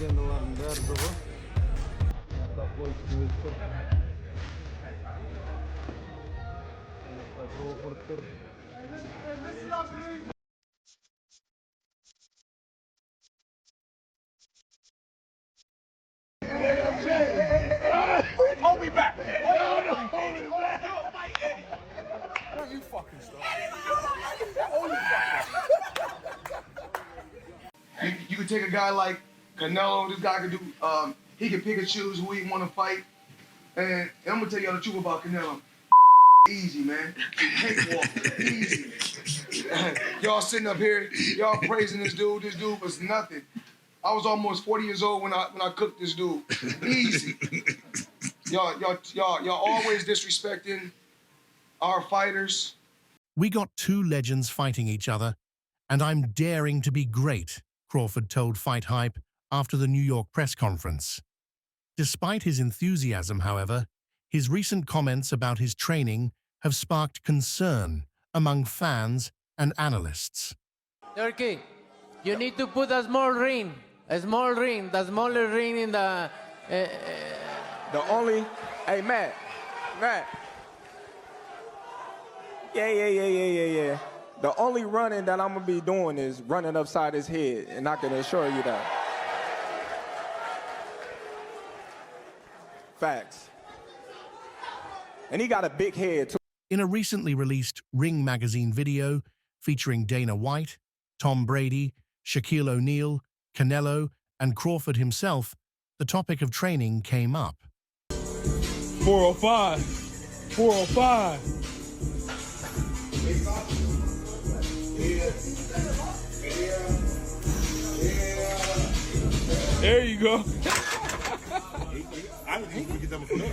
legendaların derdi bu. Floyd Mayweather. Crawford. Hold me back. Hold me back. You fucking stop. You could take a guy like Canelo. This guy could do. He can pick and choose who he want to fight. And I'm gonna tell y'all the truth about Canelo. Easy, man. Cakewalk. Easy. Y'all sitting up here, y'all praising this dude. This dude was nothing. I was almost 40 years old when I cooked this dude. Easy. Y'all always disrespecting our fighters. We got two legends fighting each other, and I'm daring to be great, Crawford told Fight Hype after the New York press conference. Despite his enthusiasm, however, his recent comments about his training have sparked concern among fans and analysts. Turkey, you need to put a small ring, the smaller ring in the... The only... Hey, Matt. Yeah. The only running that I'm going to be doing is running upside his head, and I can assure you that. Facts. And he got a big head, too. In a recently released Ring magazine video featuring Dana White, Tom Brady, Shaquille O'Neal, Canelo, and Crawford himself, the topic of training came up. 405. 405. There you go. I didn't even get that one up.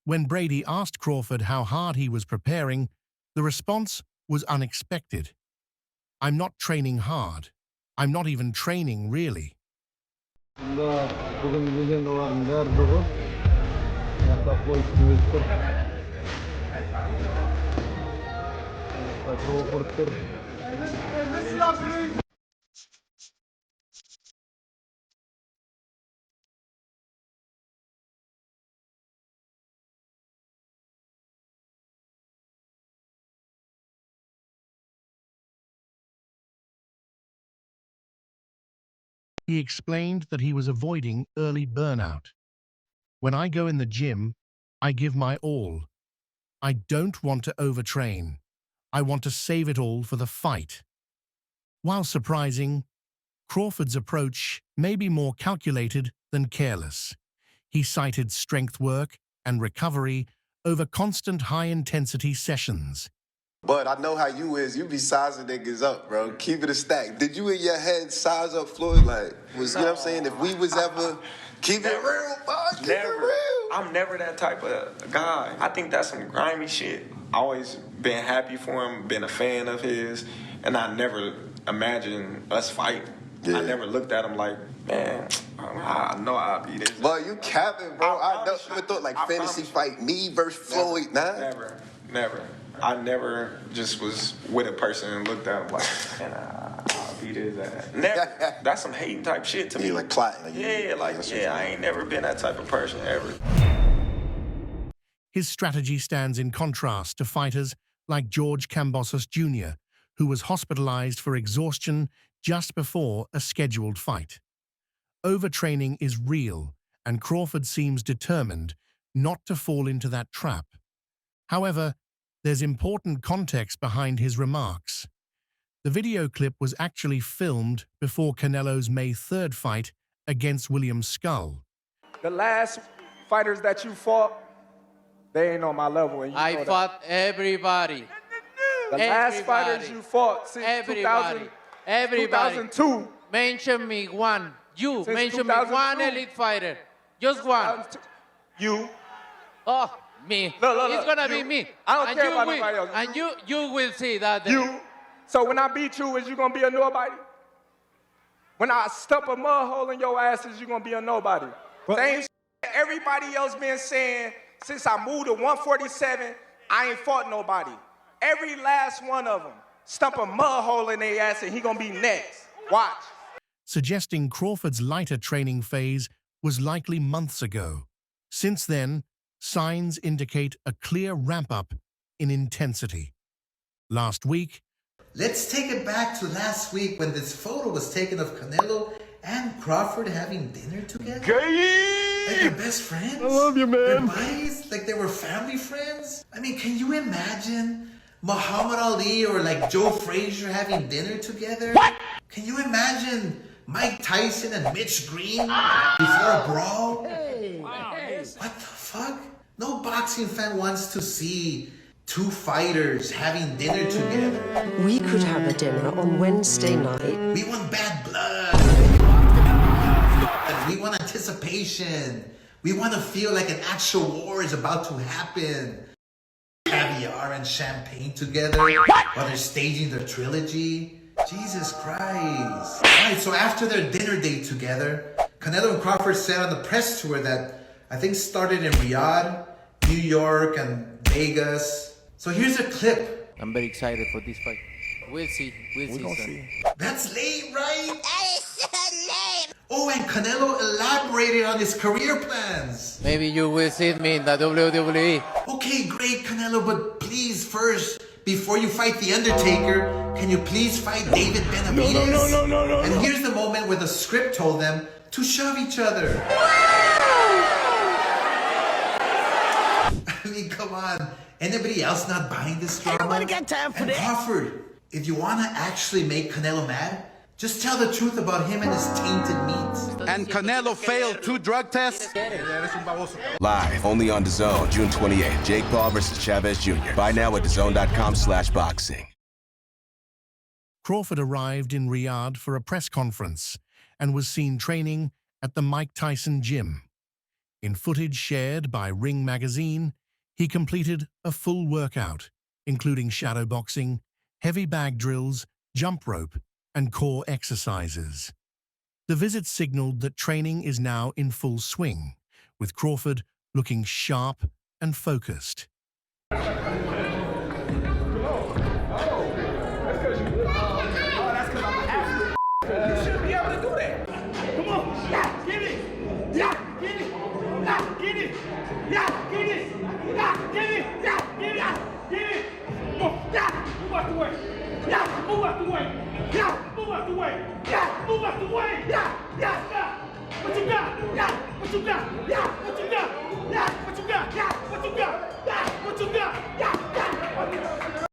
When Brady asked Crawford how hard he was preparing, the response was unexpected. "I'm not training hard. I'm not even training, really." Bugün legendaların derdi bu. Floyd Mayweather. Crawford. He explained that he was avoiding early burnout. "When I go in the gym, I give my all. I don't want to overtrain. I want to save it all for the fight." While surprising, Crawford's approach may be more calculated than careless. He cited strength work and recovery over constant high-intensity sessions. But I know how you is. You be sizing niggas up, bro. Keep it a stack. Did you in your head size up Floyd? Like, you know what I'm saying? If we was ever... Keep it real, boss. Keep it real. I'm never that type of guy. I think that's some grimy shit. I always been happy for him, been a fan of his, and I never imagined us fighting. Yeah. I never looked at him like, man, I know I'll be this. But you capping, bro. I never thought like fantasy fight me versus Floyd, nah. Never. I never just was with a person and looked at him like, man, I'll beat his ass. Never. That's some hating type shit to me. Like plotting. I ain't never been that type of person ever. His strategy stands in contrast to fighters like George Kambosos Jr., who was hospitalized for exhaustion just before a scheduled fight. Overtraining is real, and Crawford seems determined not to fall into that trap. However, there's important context behind his remarks. The video clip was actually filmed before Canelo's May 3rd fight against William Skull. The last fighters that you fought, they ain't on my level. And I fought everybody. The last fighters you fought since 2002. Mention me one. You mention me one elite fighter. Just one. You. Oh, me. Look, it's gonna be me. I don't care about nobody else. And you will see that. You. So when I beat you, is you gonna be a nobody? When I stuff a mud hole in your ass, is you gonna be a nobody? Same shit everybody else been saying since I moved to 147, I ain't fought nobody. Every last one of them stump a mud hole in their ass and he gonna be next. Watch. Suggesting Crawford's lighter training phase was likely months ago. Since then, signs indicate a clear ramp-up in intensity. Last week, let's take it back to last week when this photo was taken of Canelo and Crawford having dinner together. Like they're best friends. I love you, man. They're buddies, like they were family friends. I mean, can you imagine Muhammad Ali or like Joe Frazier having dinner together? What? Can you imagine Mike Tyson and Mitch Green before a brawl? Hey. Wow. What the fuck? No boxing fan wants to see two fighters having dinner together. We could have a dinner on Wednesday night. We want bad blood. We want anticipation. We want to feel like an actual war is about to happen. Caviar and champagne together while they're staging their trilogy. Jesus Christ. Alright, so after their dinner date together, Canelo and Crawford said on the press tour that I think started in Riyadh, New York, and Vegas. So here's a clip. I'm very excited for this fight. We'll see. We'll see. That's late, right? That is so late. Oh, and Canelo elaborated on his career plans. Maybe you will see me in the WWE. Okay, great, Canelo, but please first, before you fight The Undertaker, can you please fight David Benavidez? No. And here's the moment where the script told them to shove each other. I mean, come on. Anybody else not buying this drama? Nobody got time for that. Crawford, if you want to actually make Canelo mad, just tell the truth about him and his tainted meat. And Canelo failed 2 drug tests? Live, only on DAZN, June 28th. Jake Paul versus Chavez Jr. Buy now at DAZN.com/boxing. Crawford arrived in Riyadh for a press conference and was seen training at the Mike Tyson gym. In footage shared by Ring magazine, he completed a full workout, including shadow boxing, heavy bag drills, jump rope, and core exercises. The visit signaled that training is now in full swing, with Crawford looking sharp and focused.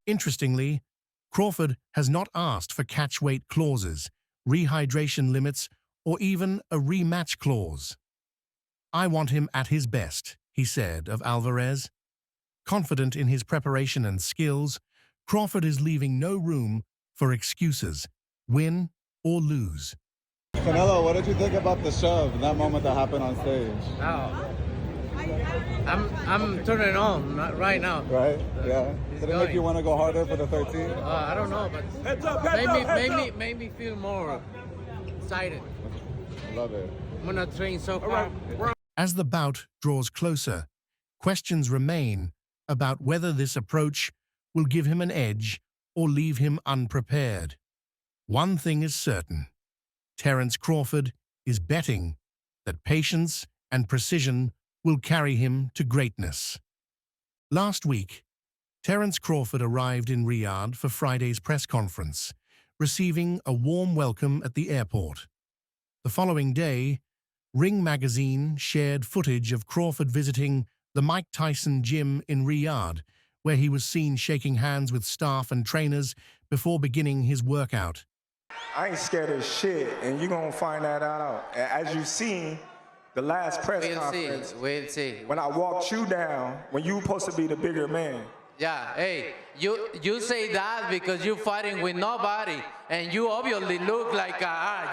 Interestingly, Crawford has not asked for catch weight clauses, rehydration limits, or even a rematch clause. "I want him at his best," he said of Alvarez. Confident in his preparation and skills, Crawford is leaving no room for excuses, win or lose. Canelo, what did you think about the shove, that moment that happened on stage? Oh. I'm turning on right now. Right? Yeah. Did it make you want to go harder for the 13? I don't know, but made me feel more excited. Love it. I'm gonna train so hard. As the bout draws closer, questions remain about whether this approach will give him an edge or leave him unprepared. One thing is certain: Terence Crawford is betting that patience and precision will carry him to greatness. Last week, Terence Crawford arrived in Riyadh for Friday's press conference, receiving a warm welcome at the airport. The following day, Ring magazine shared footage of Crawford visiting the Mike Tyson gym in Riyadh, where he was seen shaking hands with staff and trainers before beginning his workout. I ain't scared of shit, and you're gonna find that out. As you seen, the last press conference, We'll see. when I walked you down, when you supposed to be the bigger man. Yeah, hey, you say that because you're fighting with nobody, and you obviously look like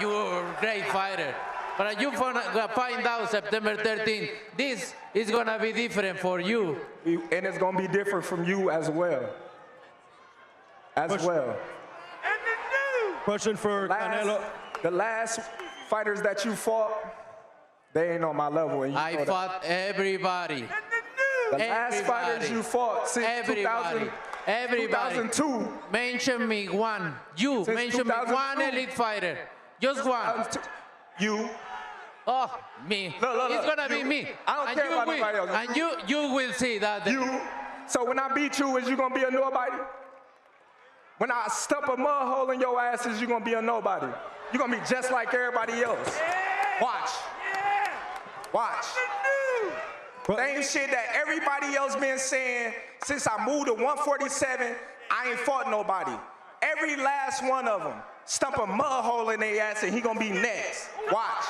you're a great fighter. But you find out September 13th, this is gonna be different for you. And it's gonna be different from you as well. Question for Canelo. The last fighters that you fought, they ain't on my level. And I fought everybody. The last fighters you fought since 2002. Mention me one. You Since mention me 2002. one elite fighter. Just one. You. Oh, me. Look, It's gonna be you. me. I don't And care you about will. nobody else. And you will see that. You. So when I beat you, is you gonna be a nobody? When I stump a mud hole in your ass, is you gonna be a nobody? You're gonna be just like everybody else. Watch. Watch. Same shit that everybody else been saying since I moved to 147, I ain't fought nobody. Every last one of them stump a mud hole in their ass and he gonna be next. Watch.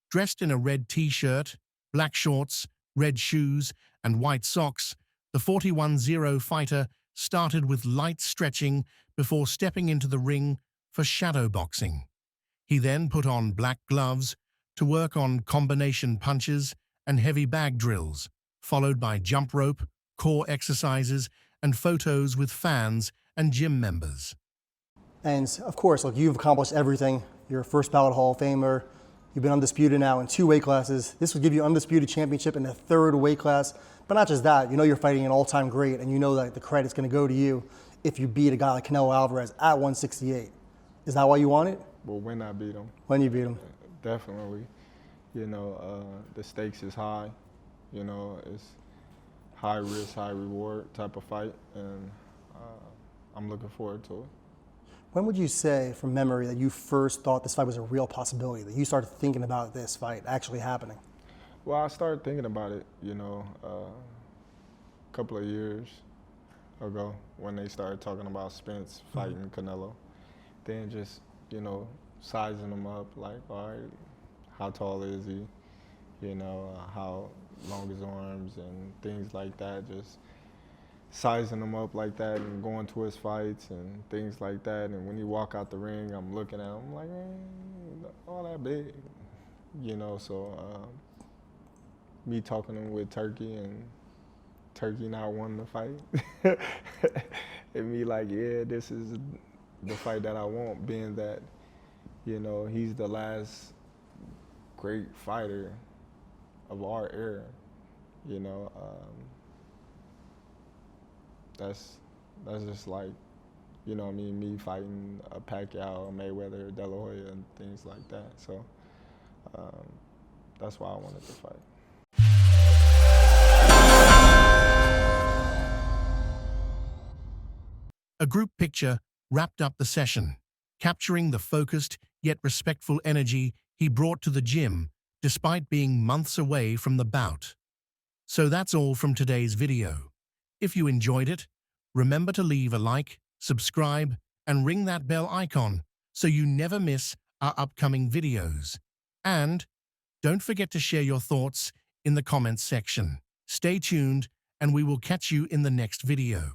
Dressed in a red t-shirt, black shorts, red shoes, and white socks, the 41-0 fighter started with light stretching before stepping into the ring for shadow boxing. He then put on black gloves to work on combination punches and heavy bag drills, followed by jump rope, core exercises, and photos with fans and gym members. And of course, look, you've accomplished everything. You're a first ballot Hall of Famer. You've been undisputed now in 2 weight classes. This would give you undisputed championship in the 3rd weight class. But not just that, you know you're fighting an all-time great, and you know that the credit's going to go to you if you beat a guy like Canelo Alvarez at 168. Is that why you want it? Well, when I beat him. When you beat him. Definitely. You know, the stakes is high. You know, it's high risk, high reward type of fight, and I'm looking forward to it. When would you say, from memory, that you first thought this fight was a real possibility, that you started thinking about this fight actually happening? Well, I started thinking about it, you know, a couple of years ago when they started talking about Spence fighting Canelo. Then just, you know, sizing him up, like, all right, how tall is he? You know, how long his arms and things like that. Just sizing him up like that and going to his fights and things like that. And when he walk out the ring, I'm looking at him, I'm like, man, all that big, you know. So me talking with Turkey and Turkey not wanting to fight, and me like, yeah, this is the fight that I want, being that, you know, he's the last great fighter of our era, you know. That's just like, you know what I mean, me fighting a Pacquiao, a Mayweather, De La Hoya, and things like that. So that's why I wanted to fight. A group picture wrapped up the session, capturing the focused yet respectful energy he brought to the gym despite being months away from the bout. So that's all from today's video. If you enjoyed it, remember to leave a like, subscribe, and ring that bell icon so you never miss our upcoming videos. And don't forget to share your thoughts in the comments section. Stay tuned, and we will catch you in the next video.